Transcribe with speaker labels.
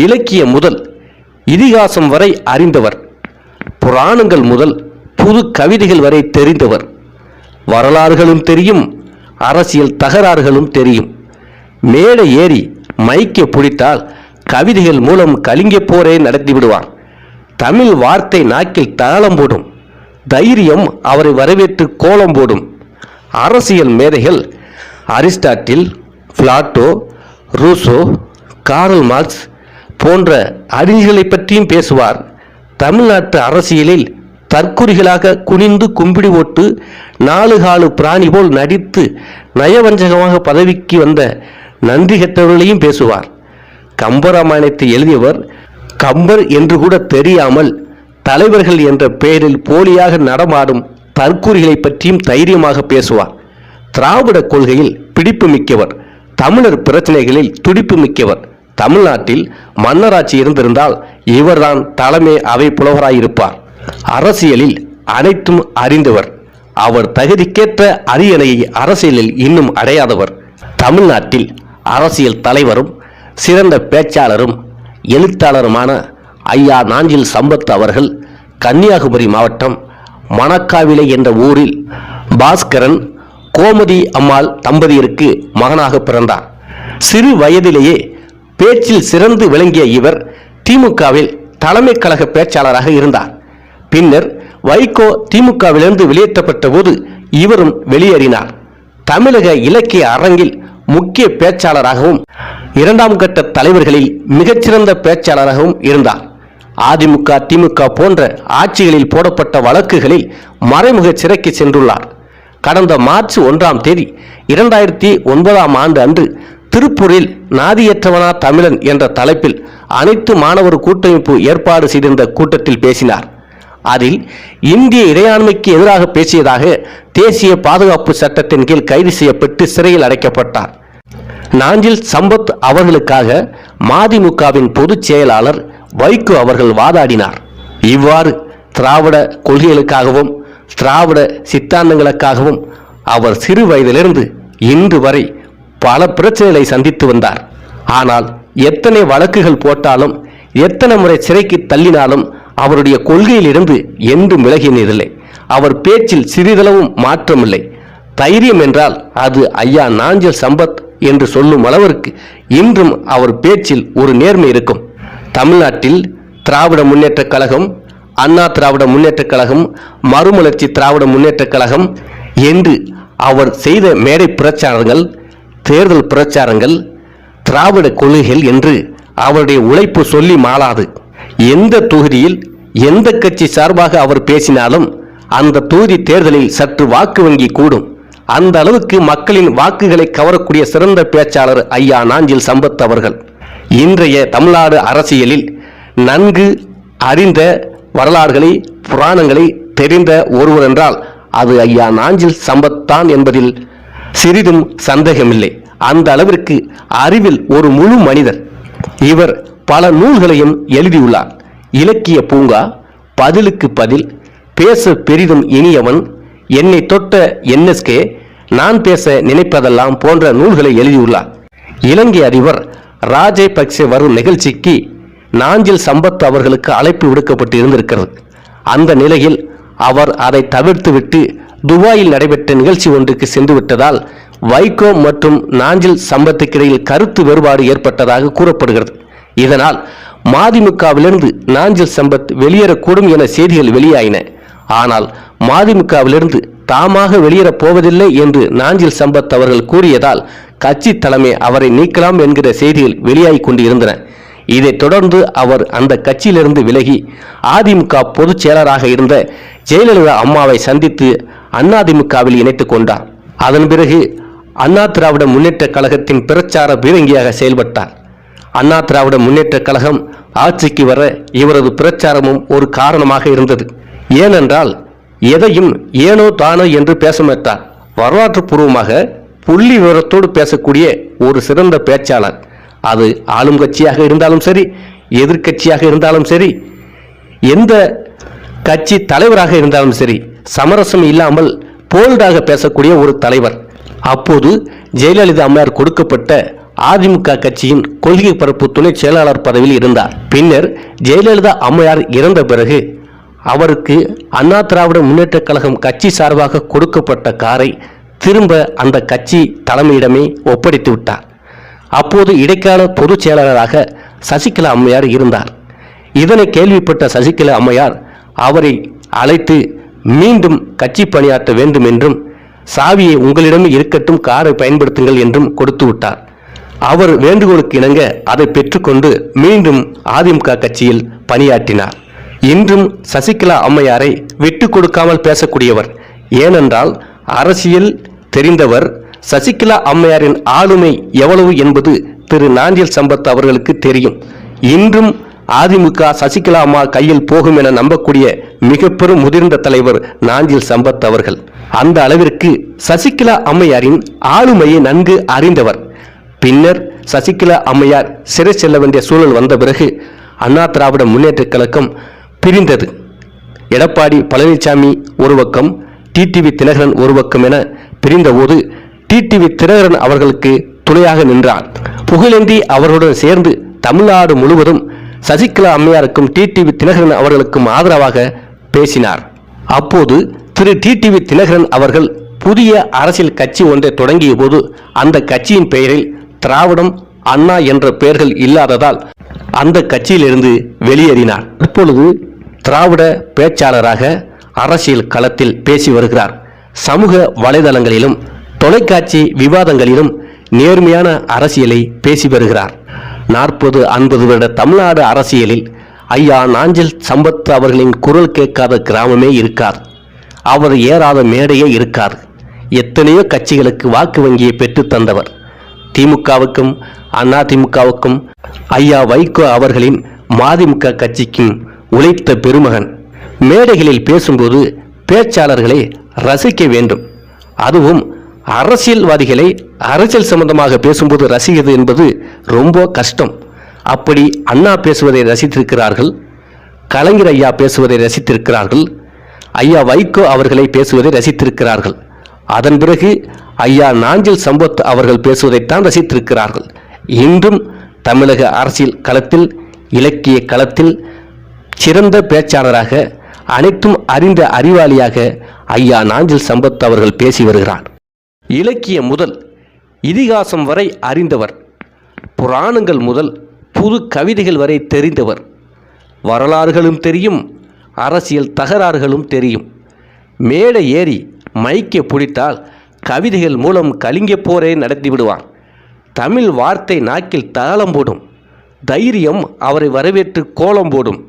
Speaker 1: இலக்கியம் முதல் இதிகாசம் வரை அறிந்தவர். புராணங்கள் முதல் புது கவிதைகள் வரை தெரிந்தவர். வரலாறுகளும் தெரியும், அரசியல் தகராறுகளும் தெரியும். மேடை ஏறி மைக்க பிடித்தால் கவிதைகள் மூலம் கலிங்க போரே நடத்தி விடுவார். தமிழ் வார்த்தை நாக்கில் தாளம் போடும். தைரியம் அவரை வரவேற்று கோலம் போடும். அரசியல் மேதைகள் Aristotle, Plato, Rousseau, Karl Marx போன்ற அறிஞர்களை பற்றியும் பேசுவார். தமிழ்நாட்டு அரசியலில் தற்குறிகளாக குனிந்து கும்பிடி ஓட்டு 4 காலு பிராணி போல் நடித்து நயவஞ்சகமாக பதவிக்கு வந்த நன்றி கெட்டவர்களையும் பேசுவார். கம்பராமாயணத்தை எழுதியவர் கம்பர் என்று கூட தெரியாமல் தலைவர்கள் என்ற பெயரில் போலியாக நடமாடும் தற்குறிகளை பற்றியும் தைரியமாக பேசுவார். திராவிட கொள்கையில் பிடிப்பு மிக்கவர். தமிழர் பிரச்சனைகளில் துடிப்பு மிக்கவர். தமிழ்நாட்டில் மன்னராட்சி இருந்திருந்தால் இவர்தான் தலைமை அவை புலவராயிருப்பார். அரசியலில் அனைத்தும் அறிந்தவர். அவர் தகுதிக்கேற்ற அரியணையை அரசியலில் இன்னும் அடையாதவர். தமிழ்நாட்டில் அரசியல் தலைவரும் சிறந்த பேச்சாளரும் எழுத்தாளருமான ஐயா நாஞ்சில் சம்பத் அவர்கள் கன்னியாகுமரி மாவட்டம் மணக்காவிளை என்ற ஊரில் பாஸ்கரன், கோமதி அம்மாள் தம்பதியருக்கு மகனாக பிறந்தார். சிறு வயதிலேயே பேச்சில் சிறந்து விளங்கிய இவர் திமுகவில் தலைமை கழக பேச்சாளராக இருந்தார். பின்னர் வைகோ திமுகவிலிருந்து வெளியேற்றப்பட்ட போது இவரும் வெளியேறினார். தமிழக இலக்கிய அரங்கில் முக்கிய பேச்சாளராகவும் 2ஆம் கட்ட தலைவர்களில் மிகச்சிறந்த பேச்சாளராகவும் இருந்தார். அதிமுக, திமுக போன்ற ஆட்சிகளில் போடப்பட்ட வழக்குகளில் மறைமுக சிறைக்கு சென்றுள்ளார். கடந்த மார்ச் 1ஆம் தேதி 2009ஆம் ஆண்டு அன்று திருப்பூரில் நாதியற்றவனா தமிழன் என்ற தலைப்பில் அனைத்து மாணவர் கூட்டமைப்பு ஏற்பாடு செய்திருந்த கூட்டத்தில் பேசினார். அதில் இந்திய இறையாண்மைக்கு எதிராக பேசியதாக தேசிய பாதுகாப்பு சட்டத்தின் கீழ் கைது செய்யப்பட்டு சிறையில் அடைக்கப்பட்டார். நாஞ்சில் சம்பத் அவர்களுக்காக மதிமுகவின் பொதுச் செயலாளர் வைகோ அவர்கள் வாதாடினார். இவ்வாறு திராவிட கொள்கைகளுக்காகவும் திராவிட சித்தாந்தங்களுக்காகவும் அவர் சிறு வயதிலிருந்து இன்று வரை பல பிரச்சனைகளை சந்தித்து வந்தார். ஆனால் எத்தனை வழக்குகள் போட்டாலும் எத்தனை முறை சிறைக்கு தள்ளினாலும் அவருடைய கொள்கையிலிருந்து என்றும் விலகினதில்லை. அவர் பேச்சில் சிறிதளவும் மாற்றமில்லை. தைரியம் என்றால் அது ஐயா நாஞ்சில் சம்பத் என்று சொல்லும் அளவிற்கு இன்றும் அவர் பேச்சில் ஒரு நேர்மை இருக்கும். தமிழ்நாட்டில் திராவிட முன்னேற்றக் கழகம், அண்ணா திராவிட முன்னேற்றக் கழகம், மறுமலர்ச்சி திராவிட முன்னேற்றக் கழகம் என்று அவர் செய்த மேடை பிரச்சாரங்கள், தேர்தல் பிரச்சாரங்கள், திராவிட கொள்கைகள் என்று அவருடைய உழைப்பு சொல்லி மாளாது. எந்த தொகுதியில் எந்த கட்சி சார்பாக அவர் பேசினாலும் அந்த தொகுதி தேர்தலில் சற்று வாக்கு வங்கி கூடும். அந்த அளவுக்கு மக்களின் வாக்குகளை கவரக்கூடிய சிறந்த பேச்சாளர் ஐயா நாஞ்சில் சம்பத் அவர்கள். இன்றைய தமிழ்நாடு அரசியலில் நன்கு அறிந்த வரலாறுகளை, புராணங்களை தெரிந்த ஒருவர் என்றால் அது ஐயா நாஞ்சில் சம்பத் தான் என்பதில் சிறிதும் சந்தேகமில்லை. அந்த அளவிற்கு அறிவில் ஒரு முழு மனிதர். இவர் பல நூல்களையும் எழுதியுள்ளார். இலக்கிய பூங்கா, பதிலுக்கு பதில், பேச பெரிதும் இனியவன், என்னை தொட்ட NSK, நான் பேச நினைப்பதெல்லாம் போன்ற நூல்களை எழுதியுள்ளார். இலங்கை அதிபர் ராஜபக்சே வரும் நிகழ்ச்சிக்கு நாஞ்சில் சம்பத் அவர்களுக்கு அழைப்பு விடுக்கப்பட்டு இருந்திருக்கிறது. அந்த நிலையில் அவர் அதை தவிர்த்துவிட்டு துபாயில் நடைபெற்ற நிகழ்ச்சி ஒன்றுக்கு சென்று விட்டதால் வைகோ மற்றும் நாஞ்சில் சம்பத்துக்கிடையில் கருத்து வேறுபாடு ஏற்பட்டதாக கூறப்படுகிறது. இதனால் மதிமுகவிலிருந்து நாஞ்சில் சம்பத் வெளியேறக்கூடும் என செய்திகள் வெளியாயின. ஆனால் மதிமுகவிலிருந்து தாமாக வெளியேறப் போவதில்லை என்று நாஞ்சில் சம்பத் அவர்கள் கூறியதால் கட்சி தலைமை அவரை நீக்கலாம் என்கிற செய்திகள் வெளியாகி கொண்டு இருந்தன. இதைத் தொடர்ந்து அவர் அந்த கட்சியிலிருந்து விலகி அதிமுக பொதுச் செயலராக இருந்த ஜெயலலிதா அம்மாவை சந்தித்து அதிமுகவில் இணைத்துக் கொண்டார். அதன் பிறகு அண்ணா திராவிட முன்னேற்ற கழகத்தின் பிரச்சார பீரங்கியாக செயல்பட்டார். அண்ணா திராவிட முன்னேற்ற கழகம் ஆட்சிக்கு வர இவரது பிரச்சாரமும் ஒரு காரணமாக இருந்தது. ஏனென்றால் எதையும் ஏனோ தானோ என்று பேச மாட்டார். வரலாற்று பூர்வமாக புள்ளி விவரத்தோடு பேசக்கூடிய ஒரு சிறந்த பேச்சாளர். அது ஆளும் கட்சியாக இருந்தாலும் சரி, எதிர்கட்சியாக இருந்தாலும் சரி, எந்த கட்சி தலைவராக இருந்தாலும் சரி, சமரசம் இல்லாமல் போல்டாக பேசக்கூடிய ஒரு தலைவர். அப்போது ஜெயலலிதா அம்மையார் கொடுக்கப்பட்ட அதிமுக கட்சியின் கொள்கை பரப்பு துணை செயலாளர் பதவியில் இருந்தார். பின்னர் ஜெயலலிதா அம்மையார் இறந்த பிறகு அவருக்கு அண்ணா திராவிட முன்னேற்ற கழகம் கட்சி சார்பாக கொடுக்கப்பட்ட காரை திரும்ப அந்த கட்சி தலைமையிடமே ஒப்படைத்து விட்டார். அப்போது இடைக்கால பொதுச் செயலாளராக சசிகலா அம்மையார் இருந்தார். இதனை கேள்விப்பட்ட சசிகலா அம்மையார் அவரை அழைத்து மீண்டும் கட்சி பணியாற்ற வேண்டும் என்றும் சாவியை உங்களிடமே இருக்கட்டும், காரை பயன்படுத்துங்கள் என்றும் கொடுத்து விட்டார். அவர் வேண்டுகோளுக்கு இணங்க அதை பெற்றுக்கொண்டு மீண்டும் அதிமுக கட்சியில் பணியாற்றினார். இன்றும் சசிகலா அம்மையாரை விட்டு கொடுக்காமல் பேசக்கூடியவர். ஏனென்றால் அரசியல் தெரிந்தவர். சசிகலா அம்மையாரின் ஆளுமை எவ்வளவு என்பது திரு நாஞ்சில் சம்பத் அவர்களுக்கு தெரியும். இன்றும் அதிமுக சசிகலா அம்மா கையில் போகும் என நம்பக்கூடிய மிக பெரும் முதிர்ந்த தலைவர் நாஞ்சில் சம்பத் அவர்கள். அந்த அளவிற்கு சசிகலா அம்மையாரின் ஆளுமையை நன்கு அறிந்தவர். பின்னர் சசிகலா அம்மையார் சிறை செல்ல வேண்டிய சூழல் வந்த பிறகு அண்ணா திராவிட முன்னேற்ற கழகம் பிரிந்தது. எடப்பாடி பழனிசாமி ஒரு பக்கம், டிடிவி தினகரன் ஒரு பக்கம் என பிரிந்தபோது டிடிவி தினகரன் அவர்களுக்கு துணையாக நின்றார். புகழேந்தி அவர்களுடன் சேர்ந்து தமிழ்நாடு முழுவதும் சசிகலா அம்மையாருக்கும் டிடிவி தினகரன் அவர்களுக்கும் ஆதரவாக பேசினார். அப்போது திரு டிடிவி தினகரன் அவர்கள் புதிய அரசியல் கட்சி ஒன்றை தொடங்கிய போது அந்த கட்சியின் பெயரில் திராவிடம், அண்ணா என்ற பெயர்கள் இல்லாததால் அந்த கட்சியிலிருந்து வெளியேறினார். இப்பொழுது திராவிட பேச்சாளராக அரசியல் களத்தில் பேசி வருகிறார். சமூக வலைதளங்களிலும் தொலைக்காட்சி விவாதங்களிலும் நேர்மையான அரசியலை பேசி வருகிறார். 40-50 வருட தமிழ்நாடு அரசியலில் ஐயா நாஞ்சில் சம்பத் அவர்களின் குரல் கேட்காத கிராமமே இருக்காது. அவர் ஏறாத மேடையே இருக்காது. எத்தனையோ கட்சிகளுக்கு வாக்கு வங்கியை பெற்று தந்தவர். திமுகவுக்கும் அதிமுகவுக்கும் ஐயா வைகோ அவர்களின் மதிமுக கட்சிக்கும் உழைத்த பெருமகன். மேடைகளில் பேசும்போது பேச்சாளர்களை ரசிக்க வேண்டும். அதுவும் அரசியல்வாதிகளை அரசியல் சம்பந்தமாக பேசும்போது ரசிக்கிறது என்பது ரொம்ப கஷ்டம். அப்படி அண்ணா பேசுவதை ரசித்திருக்கிறார்கள், கலைஞர் ஐயா பேசுவதை ரசித்திருக்கிறார்கள், ஐயா வைகோ அவர்களை பேசுவதை ரசித்திருக்கிறார்கள். அதன் பிறகு ஐயா நாஞ்சில் சம்பத் அவர்கள் பேசுவதைத்தான் ரசித்திருக்கிறார்கள். இன்றும் தமிழக அரசியல் களத்தில், இலக்கிய களத்தில் சிறந்த பேச்சாளராக, அனைத்தும் அறிந்த அறிவாளியாக ஐயா நாஞ்சில் சம்பத் அவர்கள் பேசி வருகிறார். இலக்கியம் முதல் இதிகாசம் வரை அறிந்தவர். புராணங்கள் முதல் புது கவிதைகள் வரை தெரிந்தவர். வரலாறுகளும் தெரியும், அரசியல் தகராறுகளும் தெரியும். மேடை ஏறி மைக்கை பிடித்தால் கவிதைகள் மூலம் கலிங்க போரை நடத்தி விடுவார். தமிழ் வார்த்தை நாக்கில் தாளம் போடும். தைரியம் அவரை வரவேற்று கோலம் போடும்.